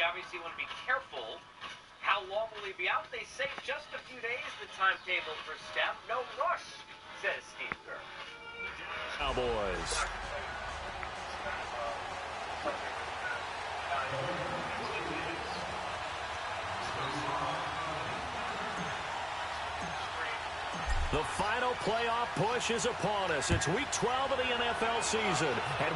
you obviously want to be careful. How long will he be out? They say just a few days, the timetable for Steph. No rush, says Steve Kerr. Cowboys. The final playoff push is upon us. It's week 12 of the NFL season. And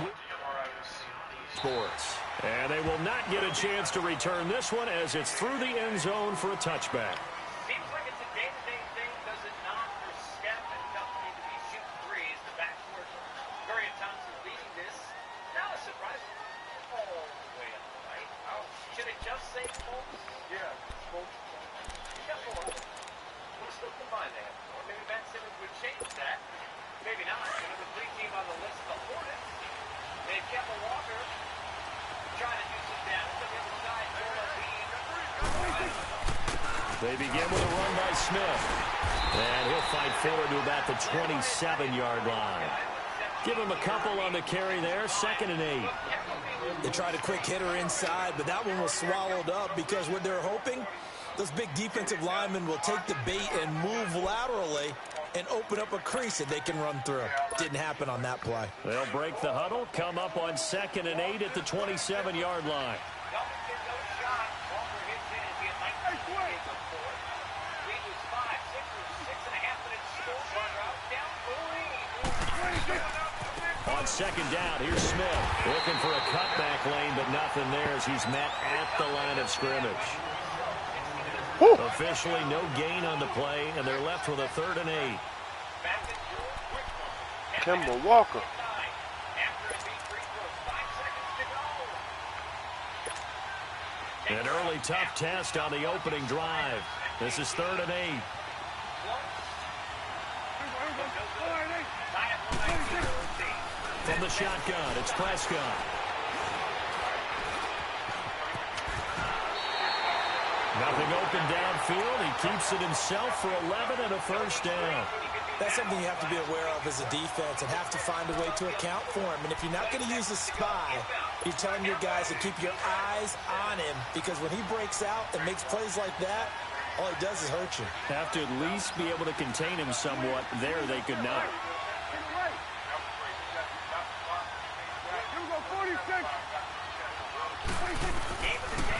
sports. And they will not get a chance to return this one as it's through the end zone for a touchback. Seems like it's a day-to-day thing, does it not, for Steph and company to be shooting threes. The backcourt, Curry and Thompson leading this. Now a surprise all the way up the right. Oh, should it just say Colts? Yeah, Colts. Yeah, we'll still combine that. Or maybe Ben Simmons would change that. Maybe not. Number 3 team on the list, the Hornets. They have Kemba Walker trying to do some damage on the other side. They begin with a run by Smith. And he'll fight forward to about the 27-yard line. Give him a couple on the carry there. 2nd and 8. They tried a quick hitter inside, but that one was swallowed up because what they're hoping, those big defensive linemen will take the bait and move laterally and open up a crease that they can run through. Didn't happen on that play. They'll break the huddle, come up on 2nd and 8 at the 27-yard line. On 2nd down, here's Smith looking for a cutback lane, but nothing there as he's met at the line of scrimmage. Woo. Officially no gain on the play, and they're left with a 3rd and 8. Kemba Walker. An early tough test on the opening drive. This is 3rd and 8. From the shotgun, it's Prescott. Nothing open downfield. He keeps it himself for 11 and a 1st down. That's something you have to be aware of as a defense and have to find a way to account for him. And if you're not going to use a spy, you're telling your guys to keep your eyes on him, because when he breaks out and makes plays like that, all he does is hurt you. Have to at least be able to contain him somewhat. There they could not.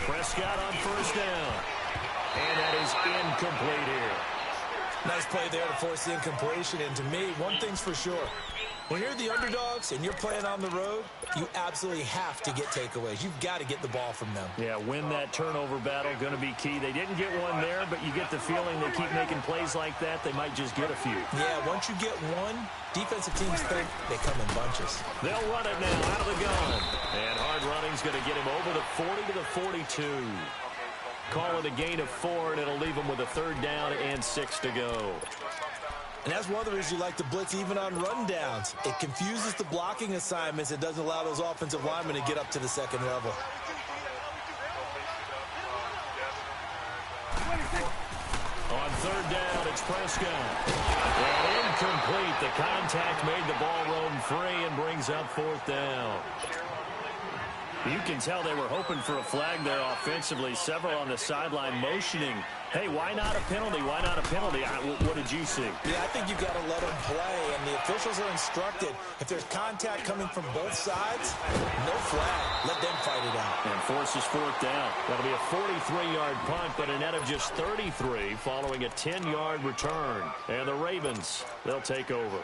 Prescott on 1st down. And that is incomplete here. Nice play there to force the incompletion. And to me, one thing's for sure. When you're the underdogs and you're playing on the road, you absolutely have to get takeaways. You've got to get the ball from them. Yeah, win that turnover battle, going to be key. They didn't get one there, but you get the feeling they keep making plays like that, they might just get a few. Yeah, once you get one, defensive teams think they come in bunches. They'll run it now out of the gun. And hard running's going to get him over the 40 to the 42. Call it a gain of 4, and it'll leave him with a 3rd down and 6 to go. And that's one of the reasons you like to blitz even on rundowns. It confuses the blocking assignments. It doesn't allow those offensive linemen to get up to the 2nd level. On 3rd down, it's Prescott. And incomplete. The contact made the ball roam free and brings up 4th down. You can tell they were hoping for a flag there offensively. Several on the sideline motioning. Hey, why not a penalty? Why not a penalty? What did you see? Yeah, I think you've got to let them play, and the officials are instructed. If there's contact coming from both sides, no flag. Let them fight it out. And forces 4th down. That'll be a 43-yard punt, but a net of just 33 following a 10-yard return. And the Ravens, they'll take over.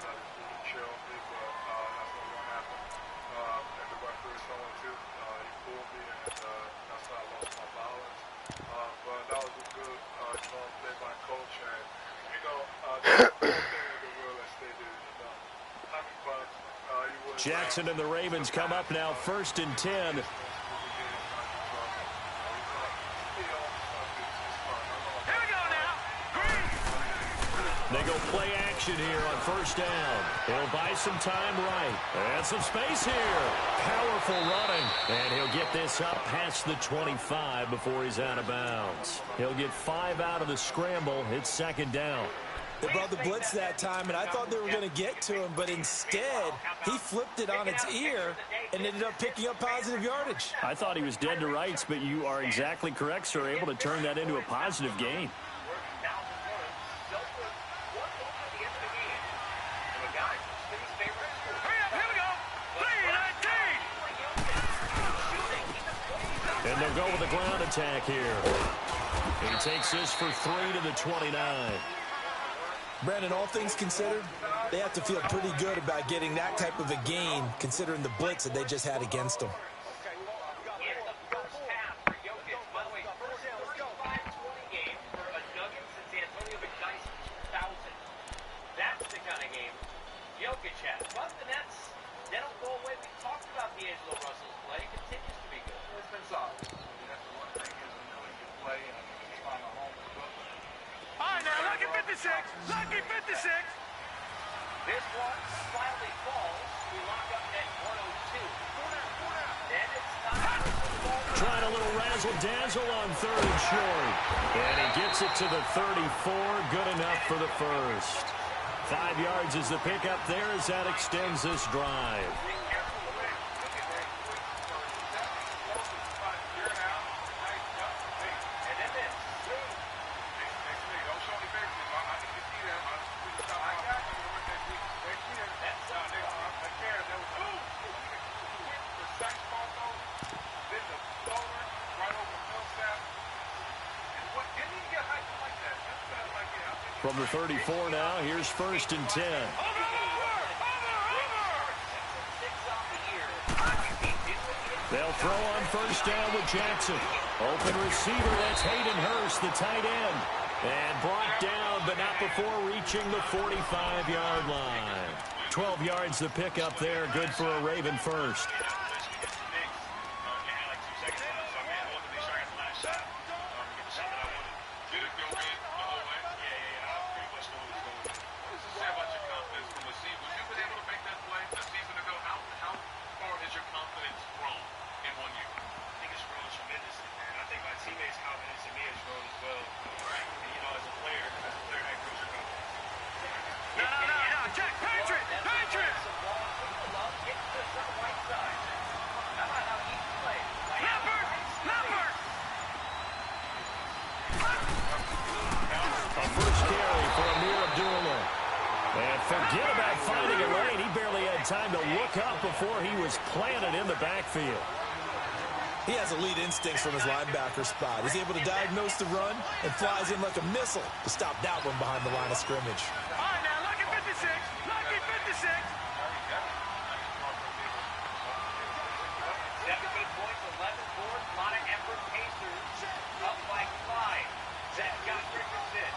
Jackson and the Ravens come up now 1st and 10. They go play action here on 1st down. He'll buy some time right. And some space here. Powerful running. And he'll get this up past the 25 before he's out of bounds. He'll get 5 out of the scramble. It's 2nd down. They brought the blitz that time, and I thought they were going to get to him, but instead, he flipped it on its ear and ended up picking up positive yardage. I thought he was dead to rights, but you are exactly correct, sir. Able to turn that into a positive gain. And they'll go with the ground attack here. He takes this for 3 to the 29. Brandon, all things considered, they have to feel pretty good about getting that type of a gain, considering the blitz that they just had against them. Lucky 56. This one slightly falls. We lock up at 102. Then it's time. Trying a little razzle-dazzle on 3rd and short. And he gets it to the 34. Good enough for the first. 5 yards is the pickup there as that extends this drive. From the 34 now, here's 1st and 10. They'll throw on 1st down with Jackson. Open receiver, that's Hayden Hurst, the tight end. And brought down, but not before reaching the 45-yard line. 12 yards the pickup there, good for a Raven first. Forget about finding a lane. He barely had time to look up before he was planted in the backfield. He has elite instincts from his linebacker spot. He's able to diagnose the run and flies in like a missile to stop that one behind the line of scrimmage. All right, now, lucky 56. Lucky 56. 17 points, 11 boards, a lot of effort. Pacers up by 5. Zach got Richardson.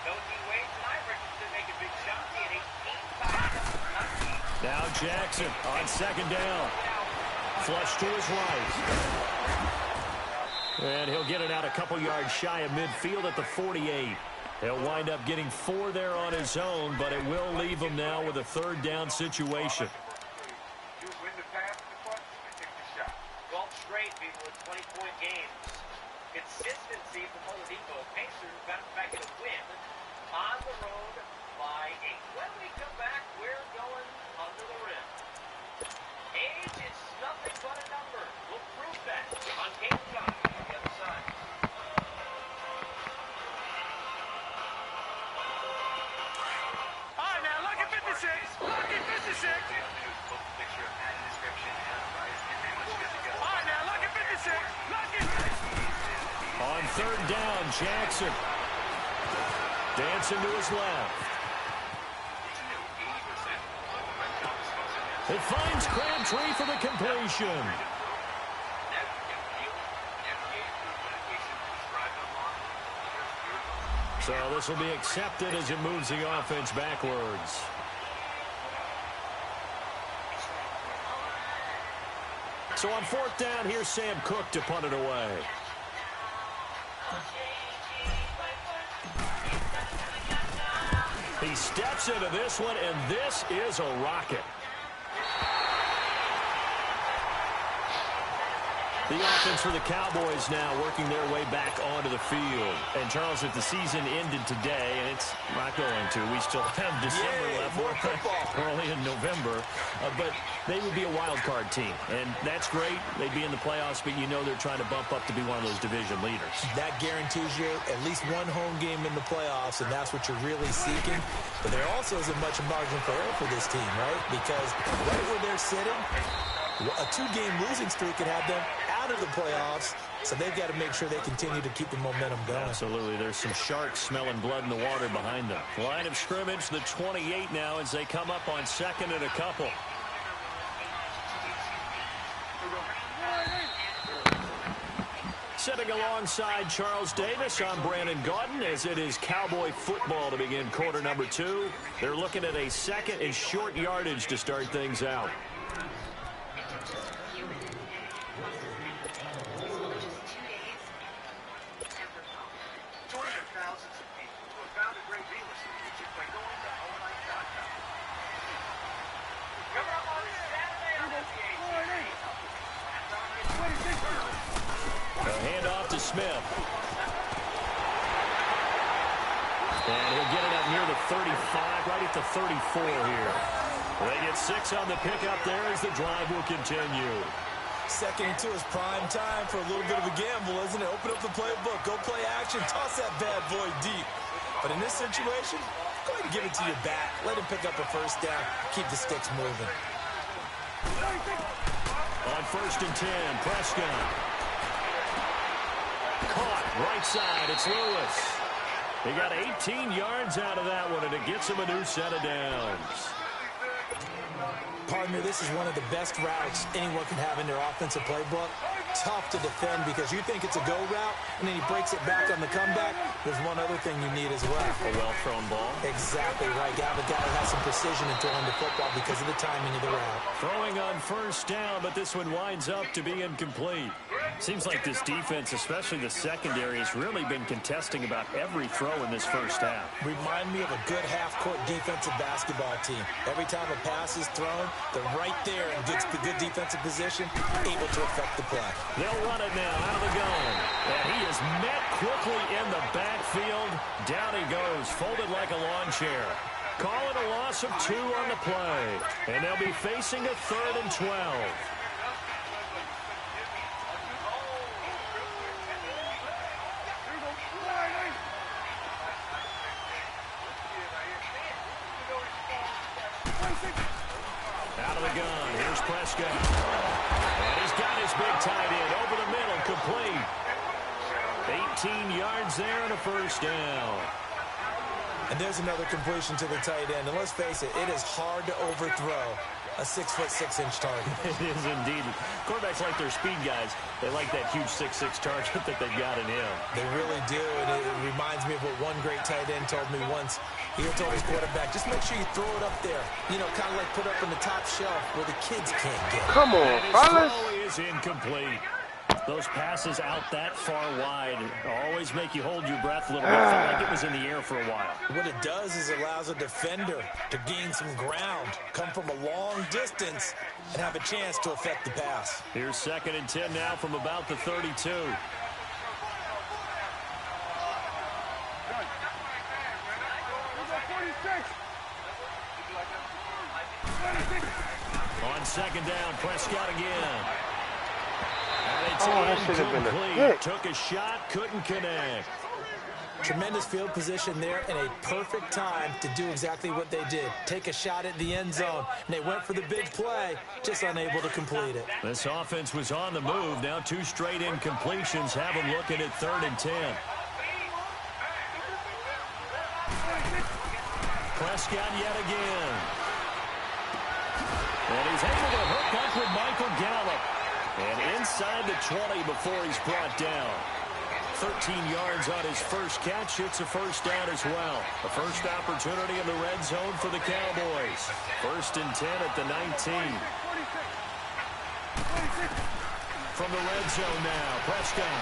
Those he waits tonight. Richardson make a big shot. He had 18 times. Now Jackson on 2nd down. Flush to his right. And he'll get it out a couple yards shy of midfield at the 48. He'll wind up getting 4 there on his own, but it will leave him now with a 3rd down situation. 12 straight, people, with 20-point games. Consistency from Home Depot. Pacers bounce back in a win on the road by 8. When we come back, we're going under the rim. Age is nothing but a number. We'll prove that on Game Time on the other side. All right, now, lucky 56. Lucky 56. All right, now, lucky 56. Lucky 56. On 3rd down, Jackson. Dancing to his left. It finds Crabtree for the completion. So this will be accepted as it moves the offense backwards. So on 4th down, here's Sam Cook to punt it away. He steps into this one, and this is a rocket. The offense for the Cowboys now working their way back onto the field. And, Charles, if the season ended today, and it's not going to, we still have December left. More football. We're only in November. But they would be a wild card team. And that's great. They'd be in the playoffs, but you know they're trying to bump up to be one of those division leaders. That guarantees you at least one home game in the playoffs, and that's what you're really seeking. But there also isn't much margin for error for this team, right? Because right where they're sitting, a 2-game losing streak could have them out of the playoffs, so they've got to make sure they continue to keep the momentum going. Absolutely. There's some sharks smelling blood in the water behind them. Line of scrimmage, the 28 now as they come up on 2nd and a couple. Sitting alongside Charles Davis, I'm Brandon Gaudin, as it is Cowboy football to begin quarter number 2. They're looking at a 2nd and short yardage to start things out. Smith. And he'll get it up near the 35, right at the 34 here. They get 6 on the pickup there as the drive will continue. 2nd and 2 is prime time for a little bit of a gamble, isn't it? Open up the playbook, go play action, toss that bad boy deep. But in this situation, go ahead and give it to your back. Let him pick up a first down, keep the sticks moving. On 1st and 10, Prescott. Caught, right side, it's Lewis. He got 18 yards out of that one, and it gets him a new set of downs. Partner, this is one of the best routes anyone can have in their offensive playbook. Tough to defend because you think it's a go route, and then he breaks it back on the comeback. There's one other thing you need as well. A well-thrown ball. Exactly right. You have a guy who has some precision in throwing the football because of the timing of the route. Throwing on 1st down, but this one winds up to be incomplete. Seems like this defense, especially the secondary, has really been contesting about every throw in this first half. Remind me of a good half-court defensive basketball team. Every time a pass is thrown, they're right there in good defensive position, able to affect the play. They'll run it now out of the gun. And he is met quickly in the backfield. Down he goes, folded like a lawn chair. Call it a loss of 2 on the play. And they'll be facing a 3rd and 12. Out of the gun, here's Prescott. And he's got his big tight end over the middle, complete. 18 yards there and a first down. And there's another completion to the tight end. And let's face it, it is hard to overthrow a 6'6" target. It is indeed. Quarterbacks like their speed guys. They like that huge 6'6" target that they've got in him. They really do, and it reminds me of what one great tight end told me once. He told his quarterback, just make sure you throw it up there. You know, kind of like put up in the top shelf where the kids can't get it. Come on, fellas. His throw is incomplete. Those passes out that far wide always make you hold your breath a little bit. Felt like it was in the air for a while. What it does is it allows a defender to gain some ground, come from a long distance, and have a chance to affect the pass. Here's 2nd and 10 now from about the 32. On 2nd down, Prescott again. That should have been a hit. Took a shot, couldn't connect. Tremendous field position there and a perfect time to do exactly what they did. Take a shot at the end zone. And they went for the big play, just unable to complete it. This offense was on the move. Now 2 straight incompletions have them looking at 3rd and 10. Prescott yet again. And he's able to hook up with Michael Gallup. And inside the 20 before he's brought down. 13 yards on his first catch. It's a first down as well. A first opportunity in the red zone for the Cowboys. 1st and 10 at the 19. From the red zone now, Prescott.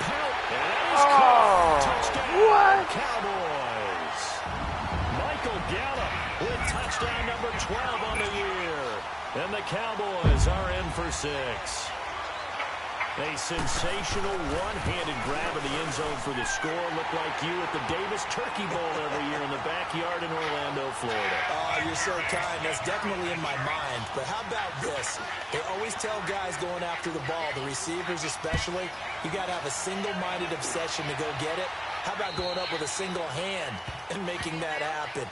Pout, and that is caught. Touchdown, what? Cowboys. Michael Gallup with touchdown number 12 on the year. And the Cowboys are in for 6. A sensational one-handed grab in the end zone for the score. Looked like you at the Davis Turkey Bowl every year in the backyard in Orlando, Florida. Oh, you're so kind. That's definitely in my mind. But how about this? They always tell guys going after the ball, the receivers especially, you got to have a single-minded obsession to go get it. How about going up with a single hand and making that happen?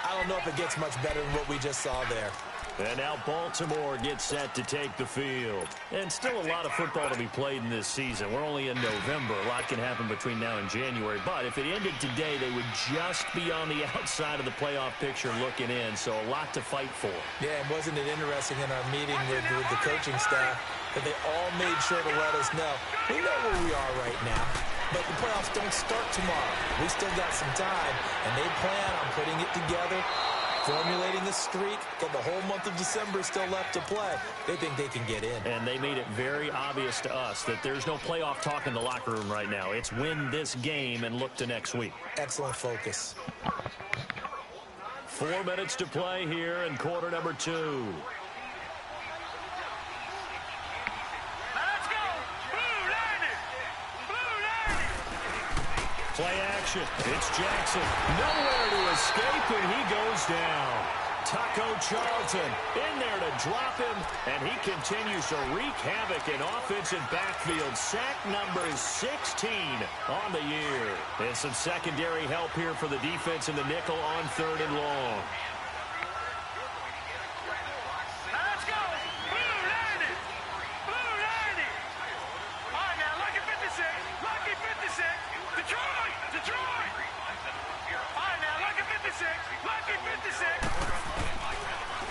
I don't know if it gets much better than what we just saw there. And now Baltimore gets set to take the field. And still a lot of football to be played in this season. We're only in November. A lot can happen between now and January. But if it ended today, they would just be on the outside of the playoff picture looking in. So a lot to fight for. Yeah, and wasn't it interesting in our meeting with the coaching staff that they all made sure to let us know, we know where we are right now, but the playoffs don't start tomorrow. We still got some time, and they plan on putting it together, formulating a streak, and the whole month of December is still left to play. They think they can get in. And they made it very obvious to us that there's no playoff talk in the locker room right now. It's win this game and look to next week. Excellent focus. 4 minutes to play here in quarter number 2. Play action. It's Jackson. Nowhere to escape, and he goes down. Taco Charlton in there to drop him, and he continues to wreak havoc in offensive backfield. Sack number 16 on the year. And some secondary help here for the defense in the nickel on 3rd and long.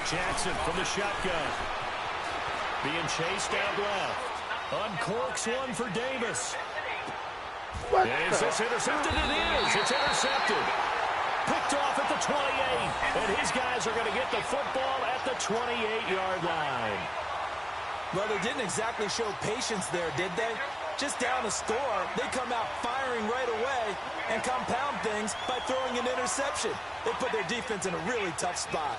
Jackson from the shotgun. Being chased out left. Uncorks one for Davis. Is this intercepted? It is. It's intercepted. Picked off at the 28. And his guys are going to get the football at the 28-yard line. Well, they didn't exactly show patience there, did they? Just down a score, they come out firing right away and compound things by throwing an interception. They put their defense in a really tough spot.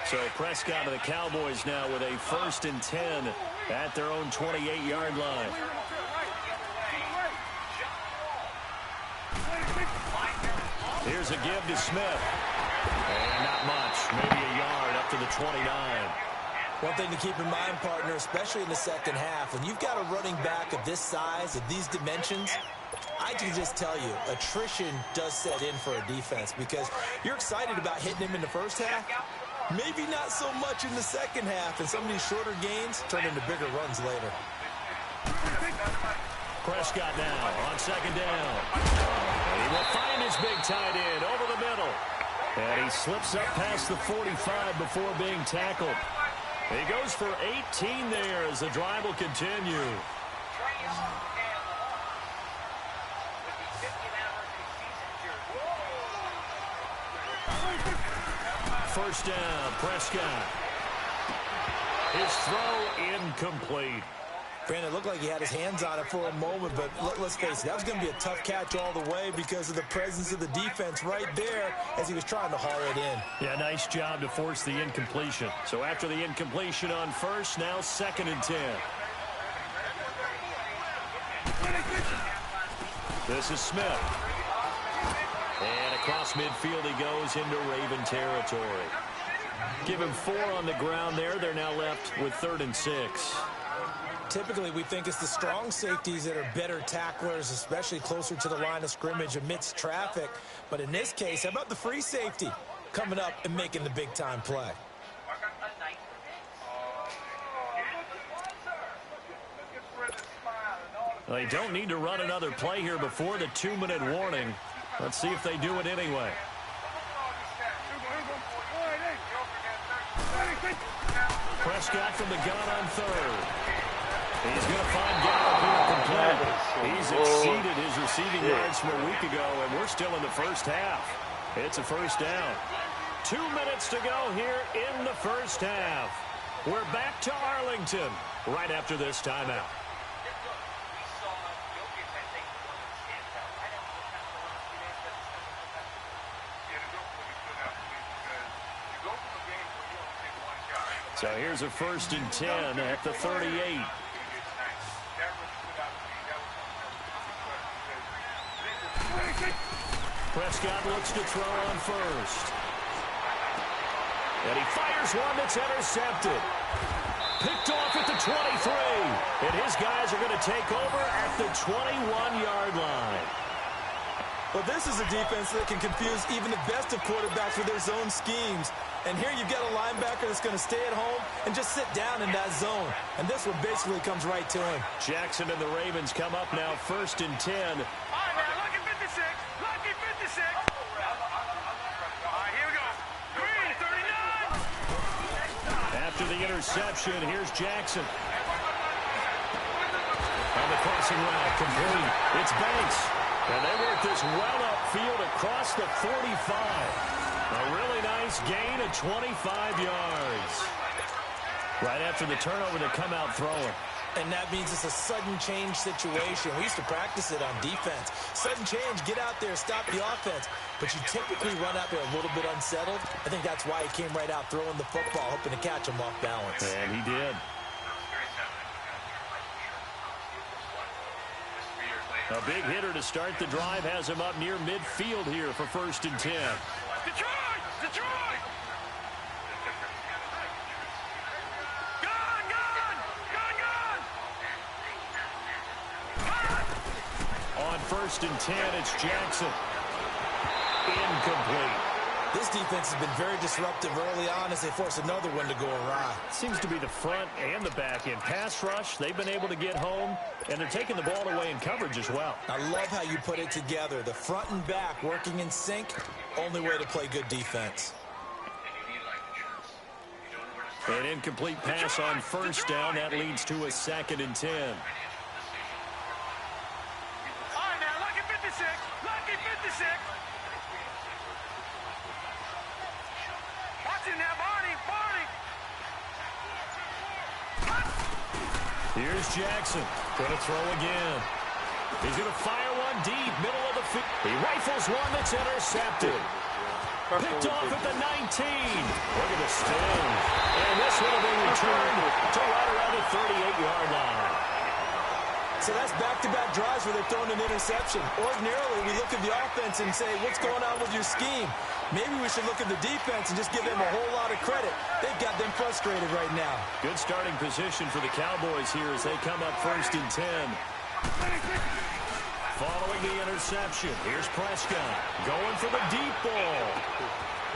So Prescott and the Cowboys now with a 1st and 10 at their own 28-yard line. Here's a give to Smith. And not much, maybe a yard up to the 29. One thing to keep in mind, partner, especially in the second half, when you've got a running back of this size, of these dimensions, I can just tell you, attrition does set in for a defense because you're excited about hitting him in the first half. Maybe not so much in the second half, and some of these shorter gains turn into bigger runs later. Prescott now on 2nd down. And he will find his big tight end over the middle. And he slips up past the 45 before being tackled. He goes for 18 there as the drive will continue. 1st down, Prescott. His throw incomplete. Brandon, it looked like he had his hands on it for a moment, but let's face it, that was going to be a tough catch all the way because of the presence of the defense right there as he was trying to haul it in. Yeah, nice job to force the incompletion. So after the incompletion on 1st, now 2nd and 10. This is Smith. And across midfield he goes into Raven territory. Give him 4 on the ground there. They're now left with 3rd and 6. Typically, we think it's the strong safeties that are better tacklers, especially closer to the line of scrimmage amidst traffic. But in this case, how about the free safety coming up and making the big-time play? They don't need to run another play here before the 2-minute warning. Let's see if they do it anyway. Prescott from the gun on 3rd. He's going to find Gallup here complete. He's exceeded his receiving yards from a week ago, and we're still in the first half. It's a 1st down. 2 minutes to go here in the first half. We're back to Arlington right after this timeout. So here's a 1st and 10 at the 38. Prescott looks to throw on first. And he fires one that's intercepted. Picked off at the 23. And his guys are going to take over at the 21-yard line. Well, this is a defense that can confuse even the best of quarterbacks with their zone schemes. And here you've got a linebacker that's going to stay at home and just sit down in that zone. And this one basically comes right to him. Jackson and the Ravens come up now 1st and 10. All right, now, lucky 56. Lucky 56. All right, here we go. Green, 39. After the interception, here's Jackson. On the crossing route, complete. It's Banks. And they work this well upfield across the 45. A really nice gain of 25 yards. Right after the turnover, they come out throwing. And that means it's a sudden change situation. We used to practice it on defense. Sudden change, get out there, stop the offense. But you typically run out there a little bit unsettled. I think that's why he came right out throwing the football, hoping to catch him off balance. And he did. A big hitter to start the drive has him up near midfield here for 1st and 10. Detroit! Detroit! Gun! Gun! Gun! Gun! On 1st and 10, it's Jackson. Incomplete. This defense has been very disruptive early on as they force another one to go awry. Seems to be the front and the back end. Pass rush, they've been able to get home, and they're taking the ball away in coverage as well. I love how you put it together. The front and back working in sync, only way to play good defense. An incomplete pass on 1st down. That leads to a 2nd and 10. All right, now, lucky 56. Lucky 56. Watch it now, Barney. Here's Jackson. Going to throw again. He's going to fire one deep, middle of the field. He rifles one that's intercepted. Picked off at the 19. Look at the sting. And this one will be returned to right around the 38-yard line. So that's back-to-back drives where they're throwing an interception. Ordinarily, we look at the offense and say, what's going on with your scheme? Maybe we should look at the defense and just give them a whole lot of credit. They've got them frustrated right now. Good starting position for the Cowboys here as they come up 1st and 10. Following the interception, here's Prescott going for the deep ball.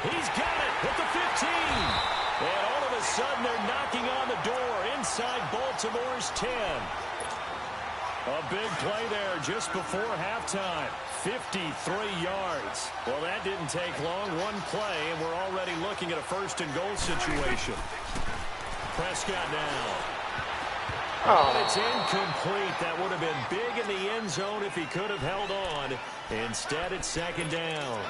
He's got it at the 15. And all of a sudden, they're knocking on the door inside Baltimore's 10. A big play there just before halftime. 53 yards. Well, that didn't take long. One play, and we're already looking at a 1st and goal situation. Prescott now. Oh, it's incomplete. That would have been big in the end zone if he could have held on. Instead, it's 2nd down.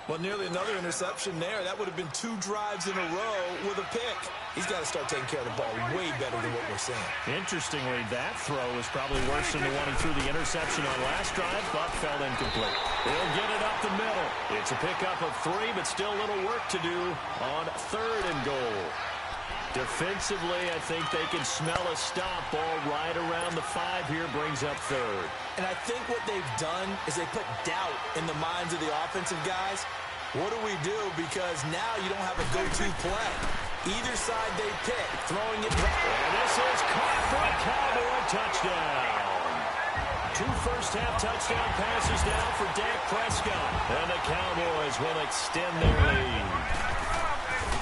Well, nearly another interception there. That would have been 2 drives in a row with a pick. He's got to start taking care of the ball way better than what we're seeing. Interestingly, that throw is probably worse than the one he threw the interception on last drive, but fell incomplete. He'll get it up the middle. It's a pickup of 3, but still a little work to do on 3rd and goal. Defensively, I think they can smell a stop ball right around the 5 here, brings up 3rd. And I think what they've done is they put doubt in the minds of the offensive guys. What do we do? Because now you don't have a go-to play. Either side they pick, throwing it back. And this is caught for a Cowboy touchdown. 2 first-half touchdown passes now for Dak Prescott. And the Cowboys will extend their lead.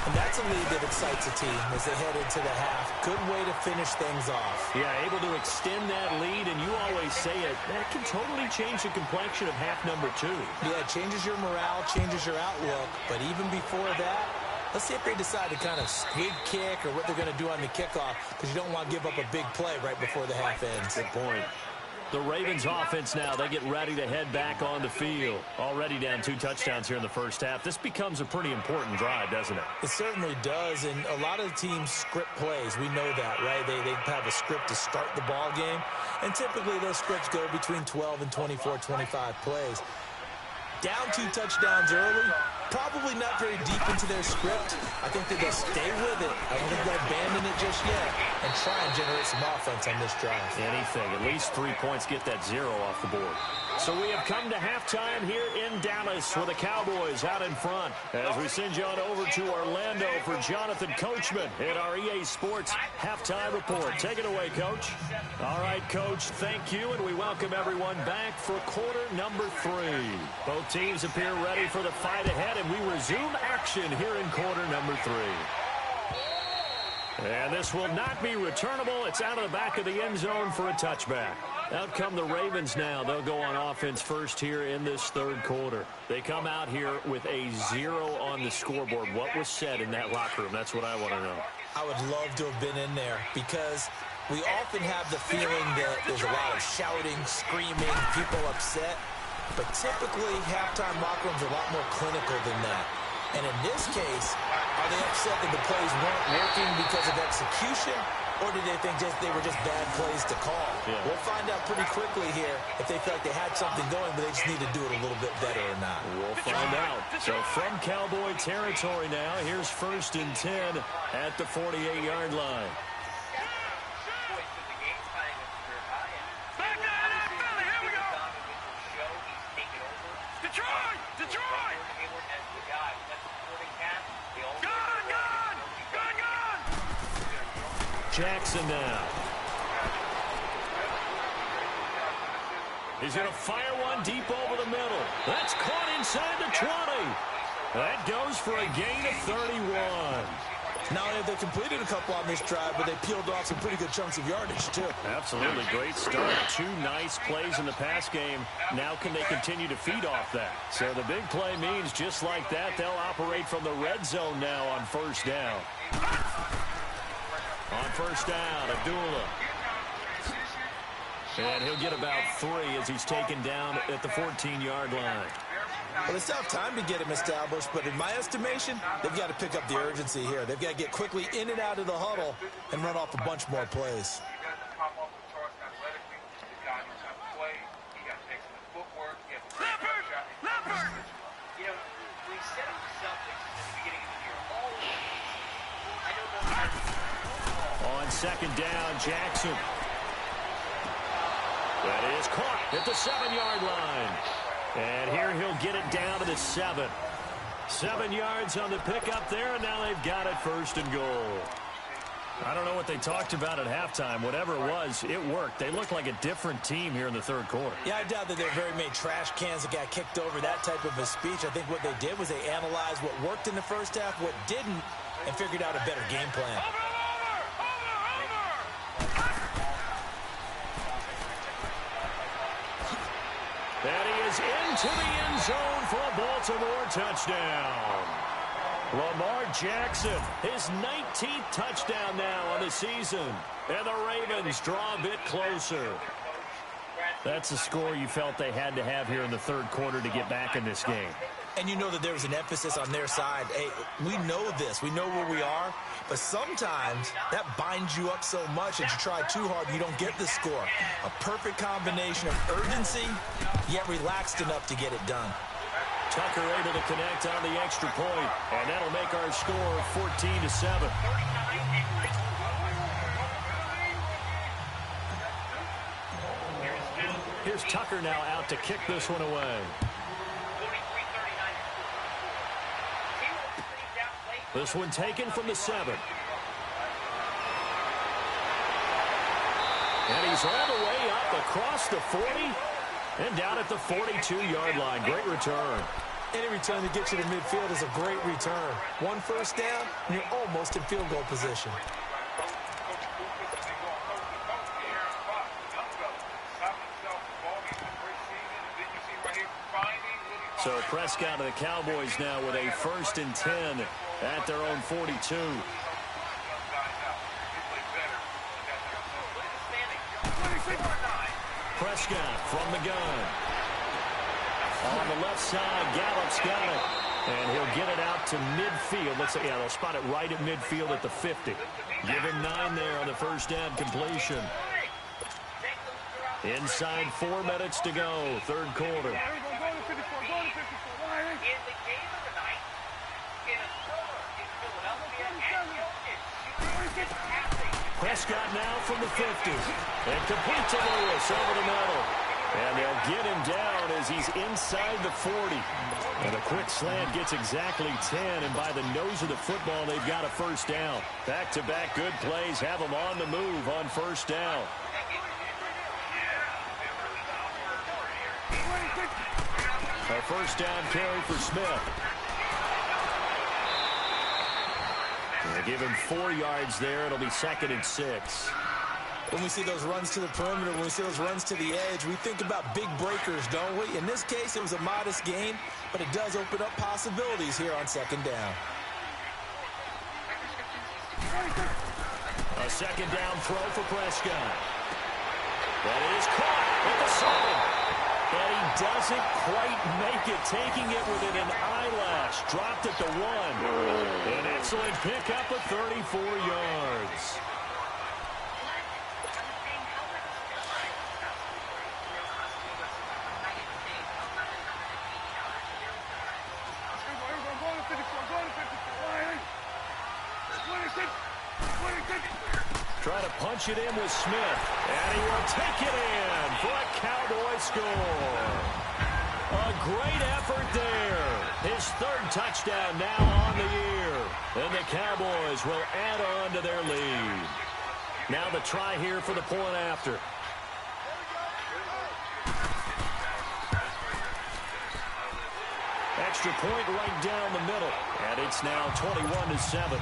And that's a lead that excites a team as they head into the half. Good way to finish things off. Yeah, able to extend that lead, and you always say it, that can totally change the complexion of half number 2. Yeah, it changes your morale, changes your outlook. But even before that, let's see if they decide to kind of squib kick or what they're going to do on the kickoff, because you don't want to give up a big play right before the half ends. Good point. The Ravens offense now, they get ready to head back on the field. Already down 2 touchdowns here in the first half. This becomes a pretty important drive, doesn't it? It certainly does, and a lot of the teams script plays. We know that, right? They have a script to start the ball game, and typically those scripts go between 12 and 24, 25 plays. Down 2 touchdowns early, Probably not very deep into their script. I think that they'll stay with it. I don't think they'll abandon it just yet and try and generate some offense on this drive. Anything. At least 3 points, get that 0 off the board. So we have come to halftime here in Dallas with the Cowboys out in front as we send you on over to Orlando for Jonathan Coachman in our EA Sports Halftime Report. Take it away, Coach. All right, Coach, thank you, and we welcome everyone back for quarter number 3. Both teams appear ready for the fight ahead, and we resume action here in quarter number 3. And this will not be returnable. It's out of the back of the end zone for a touchback. Out come the Ravens now. They'll go on offense first here in this third quarter. They come out here with a 0 on the scoreboard. What was said in that locker room? That's what I want to know. I would love to have been in there because we often have the feeling that there's a lot of shouting, screaming, people upset. But typically, halftime locker rooms are a lot more clinical than that. And in this case, are they upset that the plays weren't working because of execution, or did they think they were just bad plays to call? Yeah. We'll find out pretty quickly here if they feel like they had something going, but they just need to do it a little bit better or not. We'll find out. So from Cowboy territory now, here's 1st and 10 at the 48-yard line. Jackson now. He's going to fire one deep over the middle. That's caught inside the 20. That goes for a gain of 31. Not only have they completed a couple on this drive, but they peeled off some pretty good chunks of yardage, too. Absolutely. Great start. 2 nice plays in the pass game. Now can they continue to feed off that? So the big play means just like that, they'll operate from the red zone now on 1st down. On 1st down, Abdullah. And he'll get about 3 as he's taken down at the 14-yard line. Well, it's tough time to get him established, but in my estimation, they've got to pick up the urgency here. They've got to get quickly in and out of the huddle and run off a bunch more plays. On 2nd down, Jackson. That is caught at the 7-yard line. And here he'll get it down to the 7. 7 yards on the pickup there, and now they've got it 1st and goal. I don't know what they talked about at halftime. Whatever it was, it worked. They look like a different team here in the 3rd quarter. Yeah, I doubt that there were very many trash cans that got kicked over, that type of a speech. I think what they did was they analyzed what worked in the first half, what didn't, and figured out a better game plan. And he is into the end zone for a Baltimore touchdown. Lamar Jackson, his 19th touchdown now on the season. And the Ravens draw a bit closer. That's a score you felt they had to have here in the 3rd quarter to get back in this game. And you know that there was an emphasis on their side. Hey, we know this. We know where we are. But sometimes that binds you up so much that you try too hard and you don't get the score. A perfect combination of urgency, yet relaxed enough to get it done. Tucker able to connect on the extra point, and that'll make our score 14-7. Here's Tucker now out to kick this one away. This one taken from the 7. And he's all the way up across the 40 and down at the 42-yard line. Great return. Any return that gets you to midfield is a great return. 1 first down, and you're almost in field goal position. So Prescott and the Cowboys now with a 1st and 10 at their own 42. Prescott from the gun. On the left side, Gallup's got it. And he'll get it out to midfield. Let's say, yeah, they'll spot it right at midfield at the 50. Give him 9 there on the 1st down completion. Inside 4 minutes to go, 3rd quarter. In the game of the night, in a thriller in Philadelphia, and Jokic shooting and passing. Prescott now from the 50. And complete to Lewis over the middle. And they'll get him down as he's inside the 40. And a quick slant gets exactly 10. And by the nose of the football, they've got a first down. Back-to-back good plays have them on the move on first down. A first down carry for Smith. They give him 4 yards there. It'll be 2nd and 6. When we see those runs to the perimeter, when we see those runs to the edge, we think about big breakers, don't we? In this case, it was a modest gain, but it does open up possibilities here on 2nd down. A 2nd down throw for Prescott. That is caught at the 7. And he doesn't quite make it, taking it within an eyelash. Dropped at the 1. An excellent pickup of 34 yards. Try to punch it in with Smith. And he will take it in for a Cowboy score. A great effort there. His 3rd touchdown now on the year. And the Cowboys will add on to their lead. Now the try here for the point after. Extra point right down the middle. And it's now 21-7.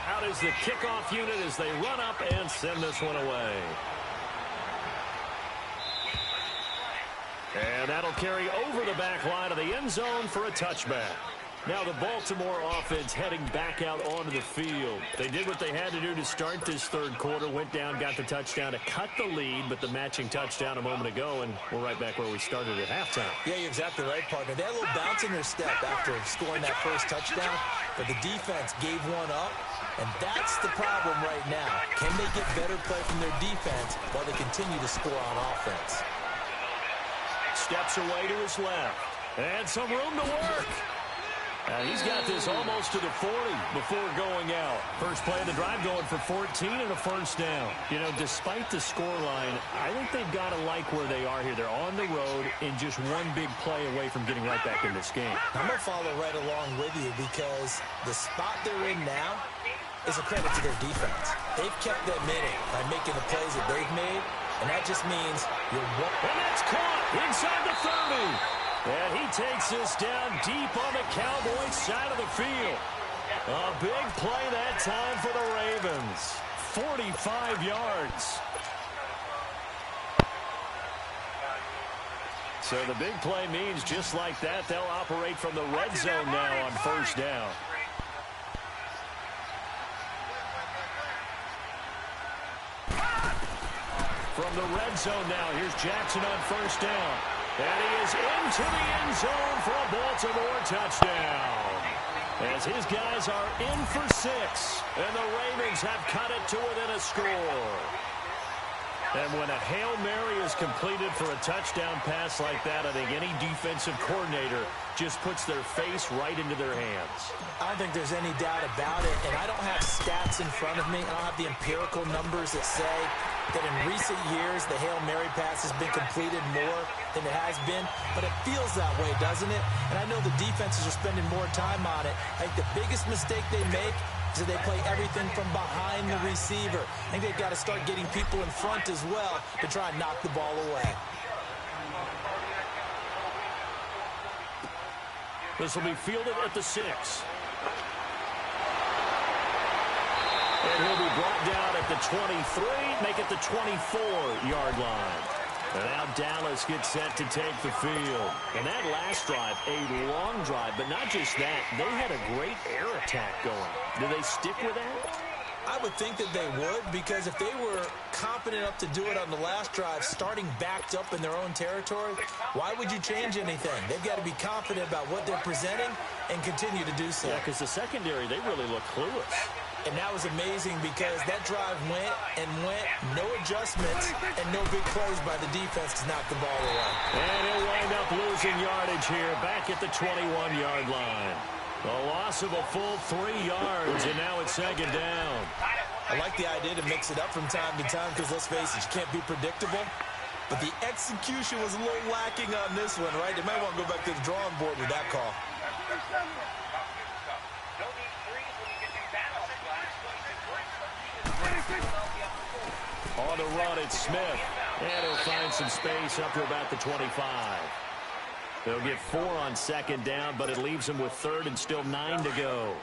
Out is the kickoff unit as they run up and send this one away. And that'll carry over the back line of the end zone for a touchback. Now the Baltimore offense heading back out onto the field. They did what they had to do to start this 3rd quarter. Went down, got the touchdown to cut the lead, but the matching touchdown a moment ago, and we're right back where we started at halftime. Yeah, you're exactly right, partner. They had a little bounce in their step after scoring that first touchdown, but the defense gave one up, and that's the problem right now. Can they get better play from their defense while they continue to score on offense? Steps away to his left, and some room to work. He's got this almost to the 40 before going out. First play of the drive going for 14 and a first down. You know, despite the scoreline, I think they've got to like where they are here. They're on the road and just one big play away from getting right back in this game. I'm going to follow right along with you because the spot they're in now is a credit to their defense. They've kept them in it by making the plays that they've made, and that just means you're one. And that's caught inside the 30. And he takes this down deep on the Cowboys side of the field. A big play that time for the Ravens. 45 yards. So the big play means just like that, they'll operate from the red zone now on first down. From the red zone now, here's Jackson on first down. And he is into the end zone for a Baltimore touchdown. As his guys are in for 6. And the Ravens have cut it to within a score. And when a Hail Mary is completed for a touchdown pass like that, I think any defensive coordinator just puts their face right into their hands. I don't think there's any doubt about it. And I don't have stats in front of me. I don't have the empirical numbers that say that in recent years the Hail Mary pass has been completed more than it has been. But it feels that way, doesn't it? And I know the defenses are spending more time on it. I think the biggest mistake they make is that they play everything from behind the receiver. I think they've got to start getting people in front as well to try and knock the ball away. This will be fielded at the 6. And he'll be brought down at the 23, make it the 24-yard line. And now Dallas gets set to take the field. And that last drive, a long drive, but not just that, they had a great air attack going. Do they stick with that? I would think that they would, because if they were confident enough to do it on the last drive, starting backed up in their own territory, why would you change anything? They've got to be confident about what they're presenting and continue to do so. Yeah, because the secondary, they really look clueless. And that was amazing because that drive went, no adjustments, and no big plays by the defense to knock the ball away. And he'll wind up losing yardage here back at the 21-yard line. A loss of a full 3 yards, and now it's second down. I like the idea to mix it up from time to time because, let's face it, you can't be predictable. But the execution was a little lacking on this one, right? They might want to go back to the drawing board with that call. On the run, it's Smith. And he'll find some space up to about the 25. They'll get 4 on second down, but it leaves them with third and still 9 to go.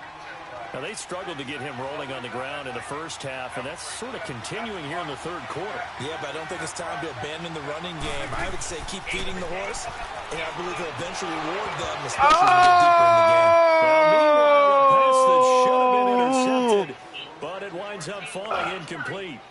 Now, they struggled to get him rolling on the ground in the first half, and that's sort of continuing here in the third quarter. Yeah, but I don't think it's time to abandon the running game. I would say keep feeding the horse, and I believe he'll eventually reward them, especially when we get deeper in the game. Well, meanwhile, a pass that should have been intercepted, but it winds up falling incomplete.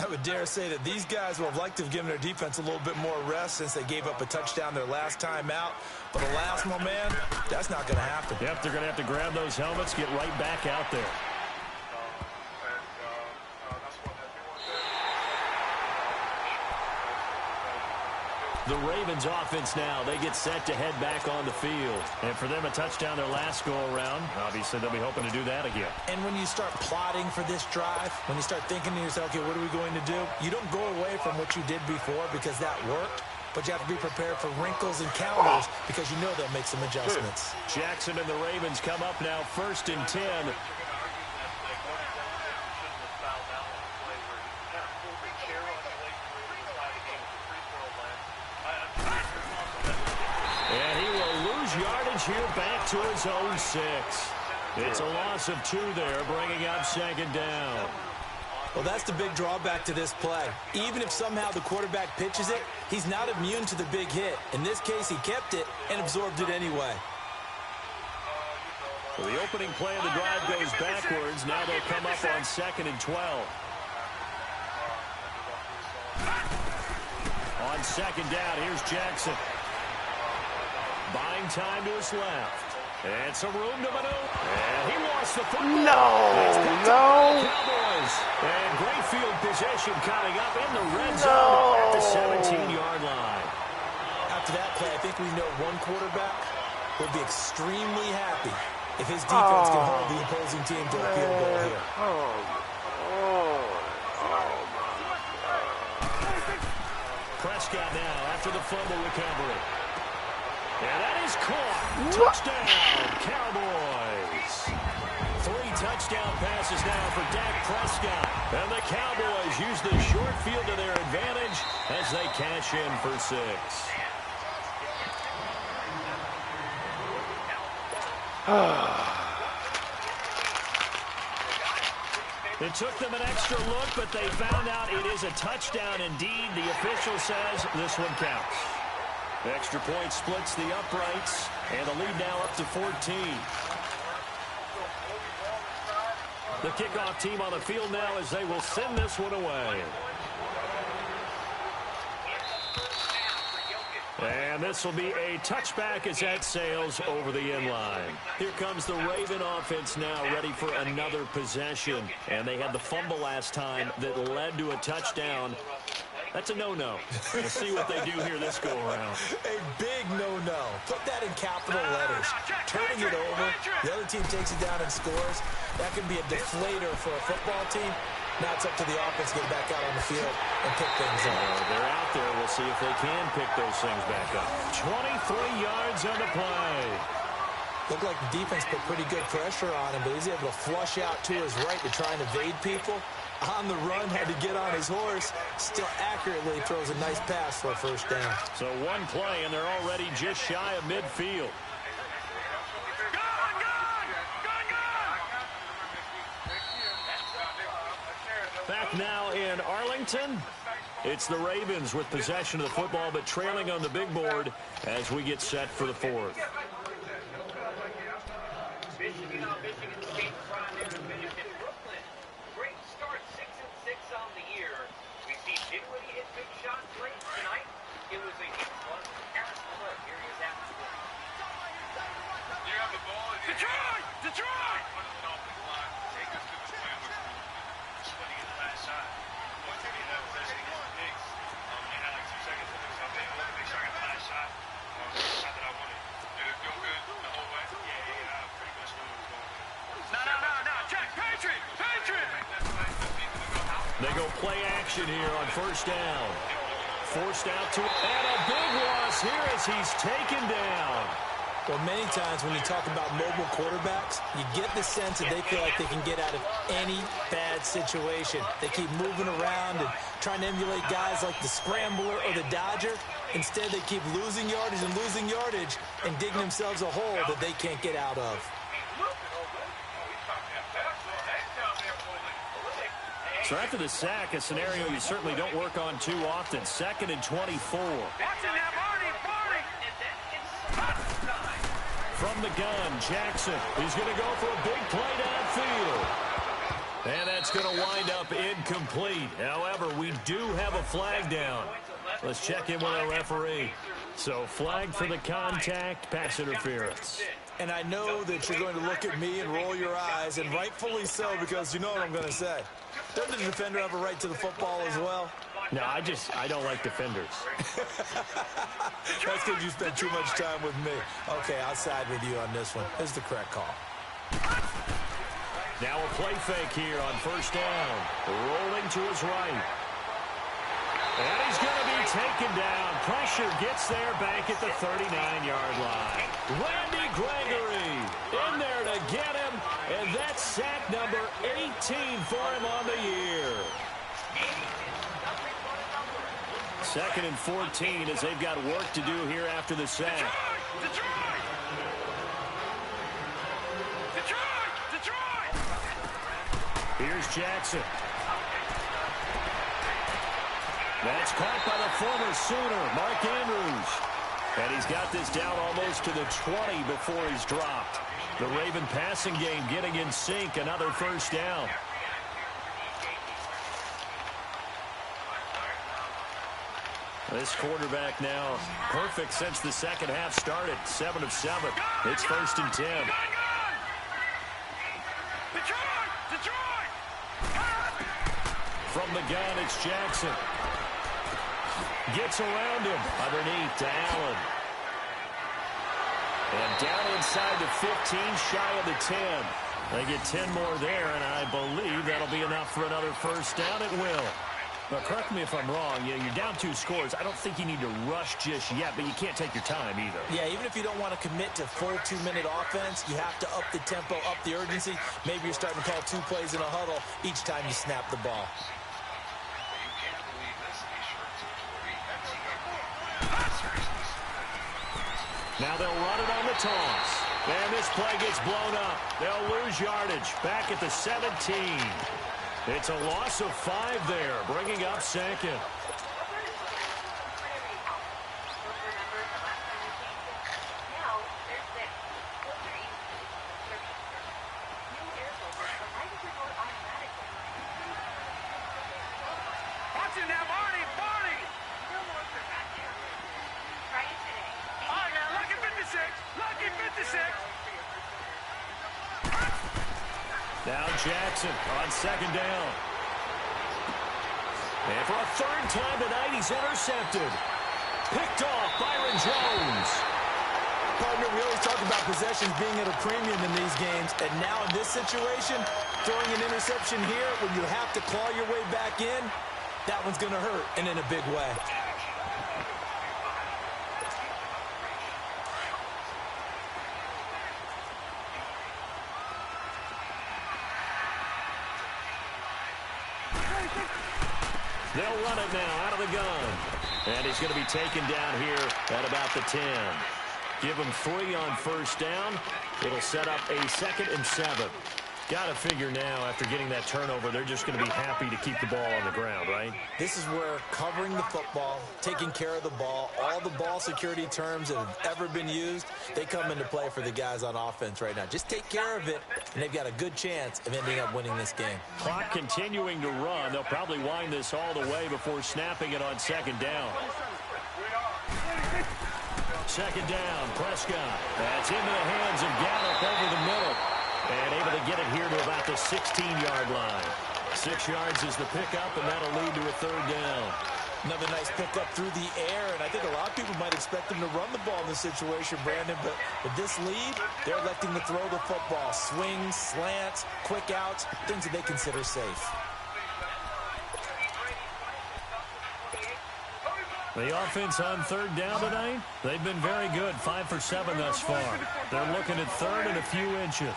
I would dare say that these guys would have liked to have given their defense a little bit more rest since they gave up a touchdown their last time out. But alas, my man, that's not going to happen. Yep, they're going to have to grab those helmets, get right back out there. The Ravens offense now, they get set to head back on the field. And for them, a touchdown their last go-around. Obviously, they'll be hoping to do that again. And when you start plotting for this drive, when you start thinking to yourself, okay, what are we going to do? You don't go away from what you did before because that worked. But you have to be prepared for wrinkles and counters because you know they'll make some adjustments. Jackson and the Ravens come up now 1st and 10. And he will lose yardage here back to his own 6. It's a loss of 2 there, bringing up second down. Well, that's the big drawback to this play. Even if somehow the quarterback pitches it, he's not immune to the big hit. In this case, he kept it and absorbed it anyway. Well, the opening play of the drive goes backwards. Now they'll come up on 2nd and 12. On second down, here's Jackson. Buying time to his left. And some room to maneuver. And he lost the football. No. Cowboys. And great field position coming up in the red zone at the 17-yard line. After that play, I think we know one quarterback will be extremely happy if his defense can hold the opposing team to a field goal here. Prescott now after the fumble recovery. And that is caught. Touchdown, Cowboys. 3 touchdown passes now for Dak Prescott. And the Cowboys use the short field to their advantage as they cash in for 6. It took them an extra look, but they found out it is a touchdown indeed. The official says this one counts. Extra point splits the uprights, and the lead now up to 14. The kickoff team on the field now as they will send this one away. And this will be a touchback as that sails over the end line. Here comes the Raven offense now ready for another possession. And they had the fumble last time that led to a touchdown. That's a no-no. We'll see what they do here this go-around. A big no-no. Put that in capital letters. Turning it over, the other team takes it down and scores. That can be a deflator for a football team. Now it's up to the offense to get back out on the field and pick things up. They're out there. We'll see if they can pick those things back up. 23 yards on the play. Looked like the defense put pretty good pressure on him, but he's able to flush out to his right to try and evade people. On the run, had to get on his horse. Still accurately throws a nice pass for a first down. So one play, and they're already just shy of midfield. Back now in Arlington. It's the Ravens with possession of the football, but trailing on the big board as we get set for the 4th. Michigan State Prime Division in Brooklyn. Great start, 6-6 on the year. We see Dinwiddie hit big shots late tonight. It was a huge one. Harris Miller, here he is after the You have the ball. Detroit! play action here on first down. Forced out to, and a big loss here as he's taken down. Well, many times when you talk about mobile quarterbacks, you get the sense that they feel like they can get out of any bad situation. They keep moving around and trying to emulate guys like the Scrambler or the Dodger. Instead, they keep losing yardage and digging themselves a hole that they can't get out of. So after the sack, a scenario you certainly don't work on too often. 2nd and 24. From the gun, Jackson is going to go for a big play downfield. And that's going to wind up incomplete. However, we do have a flag down. Let's check in with our referee. So flag for the contact, pass interference. And I know that you're going to look at me and roll your eyes, and rightfully so, because you know what I'm going to say. Doesn't the defender have a right to the football as well? No, I don't like defenders. That's because you spent too much time with me. Okay, I'll side with you on this one. This is the correct call. Now a play fake here on first down. Rolling to his right. And he's going to be taken down. Pressure gets there back at the 39-yard line. Randy Gregory in there to get him. And that's sack number 18 for him on the year. 2nd and 14 as they've got work to do here after the sack. Here's Jackson. That's caught by the former Sooner, Mark Andrews. And he's got this down almost to the 20 before he's dropped. The Raven passing game getting in sync, another first down. This quarterback now perfect since the second half started. 7 of 7. It's 1st and 10. From the gun, it's Jackson. Gets around him underneath to Allen. And down inside the 15, shy of the 10. They get 10 more there, and I believe that'll be enough for another first down. It will. But correct me if I'm wrong, you're down 2 scores. I don't think you need to rush just yet, but you can't take your time either. Yeah, even if you don't want to commit to full 2-minute offense, you have to up the tempo, up the urgency. Maybe you're starting to call 2 plays in a huddle each time you snap the ball. Now they'll run it on the toss. And this play gets blown up. They'll lose yardage back at the 17. It's a loss of 5 there, bringing up 2nd. Now Jackson on 2nd down. And for a 3rd time tonight, he's intercepted. Picked off Byron Jones. Partner, we always talk about possessions being at a premium in these games. And now in this situation, throwing an interception here when you have to claw your way back in, that one's going to hurt, and in a big way. They'll run it now out of the gun. And he's going to be taken down here at about the 10. Give him 3 on first down. It'll set up a 2nd and 7. Got to figure now, after getting that turnover, they're just going to be happy to keep the ball on the ground, right? This is where covering the football, taking care of the ball, all the ball security terms that have ever been used, they come into play for the guys on offense right now. Just take care of it, and they've got a good chance of ending up winning this game. Clock continuing to run. They'll probably wind this all the way before snapping it on 2nd down. 2nd down, Prescott. That's into the hands of Gallup over the middle. And able to get it here to about the 16-yard line. 6 yards is the pickup, and that'll lead to a 3rd down. Another nice pickup through the air, and I think a lot of people might expect them to run the ball in this situation, Brandon, but with this lead, they're electing to throw the football. Swings, slants, quick outs, things that they consider safe. The offense on third down tonight, they've been very good, 5 for 7 thus far. They're looking at third and a few inches.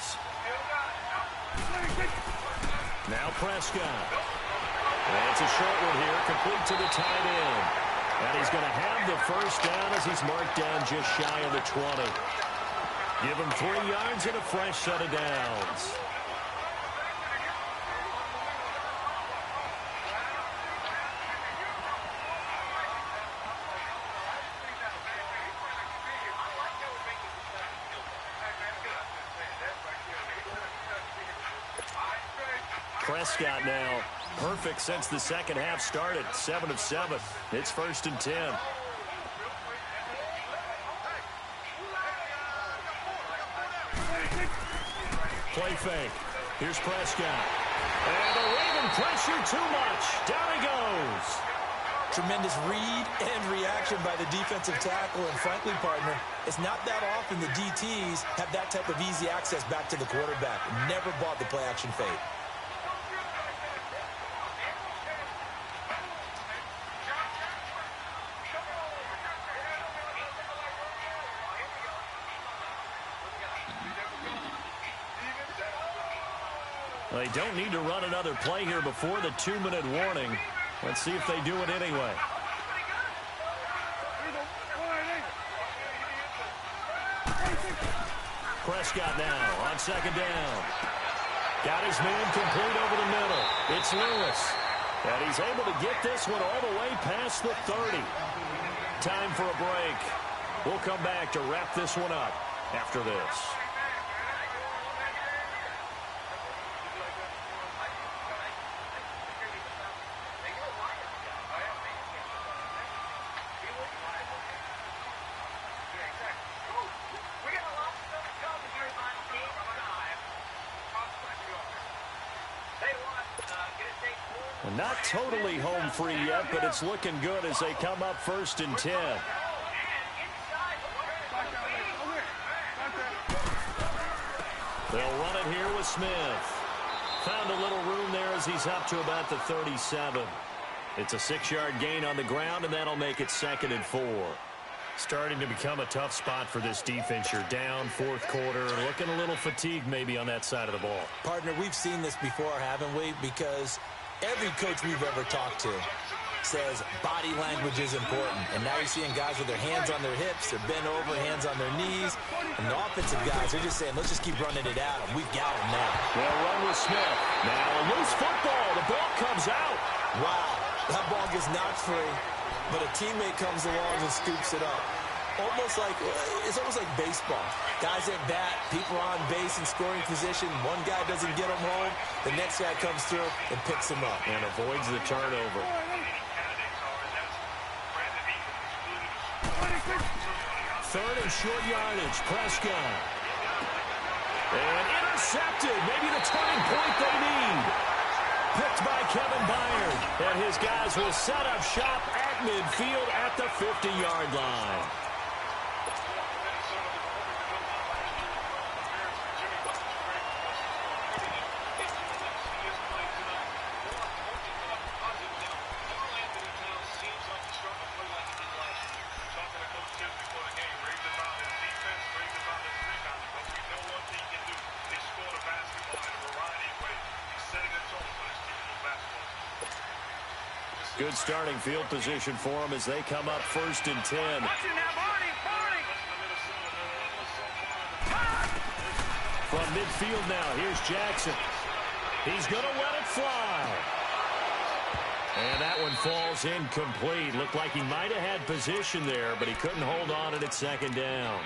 Now Prescott. And it's a short one here, complete to the tight end. And he's going to have the first down as he's marked down just shy of the 20. Give him 3 yards and a fresh set of downs. Prescott now, perfect since the second half started, 7 of 7. It's 1st and 10. Play fake. Here's Prescott. And the Raven pressure too much. Down he goes. Tremendous read and reaction by the defensive tackle. And frankly, partner, it's not that often the DTs have that type of easy access back to the quarterback. Never bought the play action fake. They don't need to run another play here before the 2-minute warning. Let's see if they do it anyway. Prescott now on second down. Got his man complete over the middle. It's Lewis. And he's able to get this one all the way past the 30. Time for a break. We'll come back to wrap this one up after this. Not totally home free yet, but it's looking good as they come up 1st and 10. They'll run it here with Smith. Found a little room there as he's up to about the 37. It's a 6-yard gain on the ground, and that'll make it 2nd and 4. Starting to become a tough spot for this defense. You're down 4th quarter, looking a little fatigued maybe on that side of the ball. Partner, we've seen this before, haven't we? Because every coach we've ever talked to says body language is important. And now you're seeing guys with their hands on their hips, they're bent over, hands on their knees. And the offensive guys, they're just saying, let's just keep running it out. And we've got them now. They'll run with Smith. Now a loose football. The ball comes out. Wow, that ball gets knocked free, but a teammate comes along and scoops it up. It's almost like baseball. Guys at bat, people are on base in scoring position. One guy doesn't get them home. The next guy comes through and picks them up. And avoids the turnover. Third and short yardage. Prescott. And intercepted. Maybe the turning point they need. Picked by Kevin Byard. And his guys will set up shop at midfield at the 50-yard line. Good starting field position for them as they come up 1st and 10. From midfield now, here's Jackson. He's going to let it fly. And that one falls incomplete. Looked like he might have had position there, but he couldn't hold on it at 2nd down.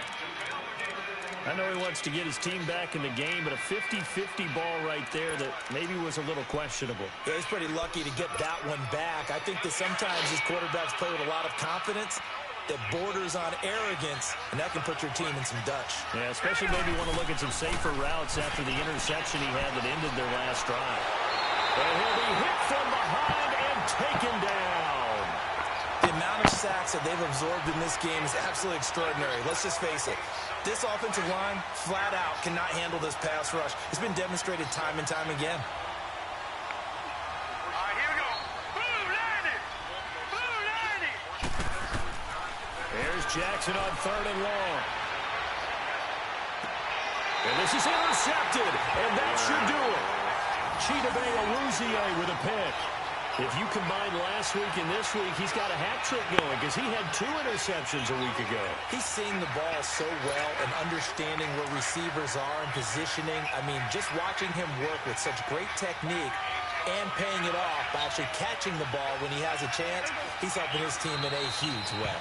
I know he wants to get his team back in the game, but a 50-50 ball right there that maybe was a little questionable. Yeah, he's pretty lucky to get that one back. I think that sometimes his quarterbacks play with a lot of confidence that borders on arrogance, and that can put your team in some Dutch. Yeah, especially maybe want to look at some safer routes after the interception he had that ended their last drive. And he'll be hit from behind and taken down. The amount of sacks that they've absorbed in this game is absolutely extraordinary. Let's just face it. This offensive line, flat out, cannot handle this pass rush. It's been demonstrated time and time again. All right, here we go. Blue 90! Blue 90! Jackson on 3rd and long. And this is intercepted, and that should do it. Chidobe Awuzie with a pick. If you combine last week and this week, he's got a hat trick going because he had 2 interceptions a week ago. He's seeing the ball so well and understanding where receivers are and positioning. I mean, just watching him work with such great technique and paying it off by actually catching the ball when he has a chance, he's helping his team in a huge way.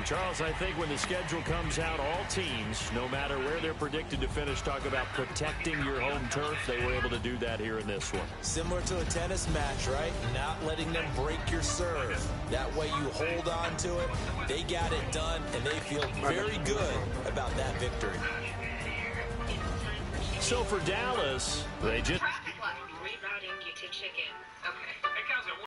Charles, I think when the schedule comes out, all teams, no matter where they're predicted to finish, talk about protecting your home turf. They were able to do that here in this one. Similar to a tennis match, right? Not letting them break your serve. That way you hold on to it. They got it done, and they feel very good about that victory. So for Dallas, they just...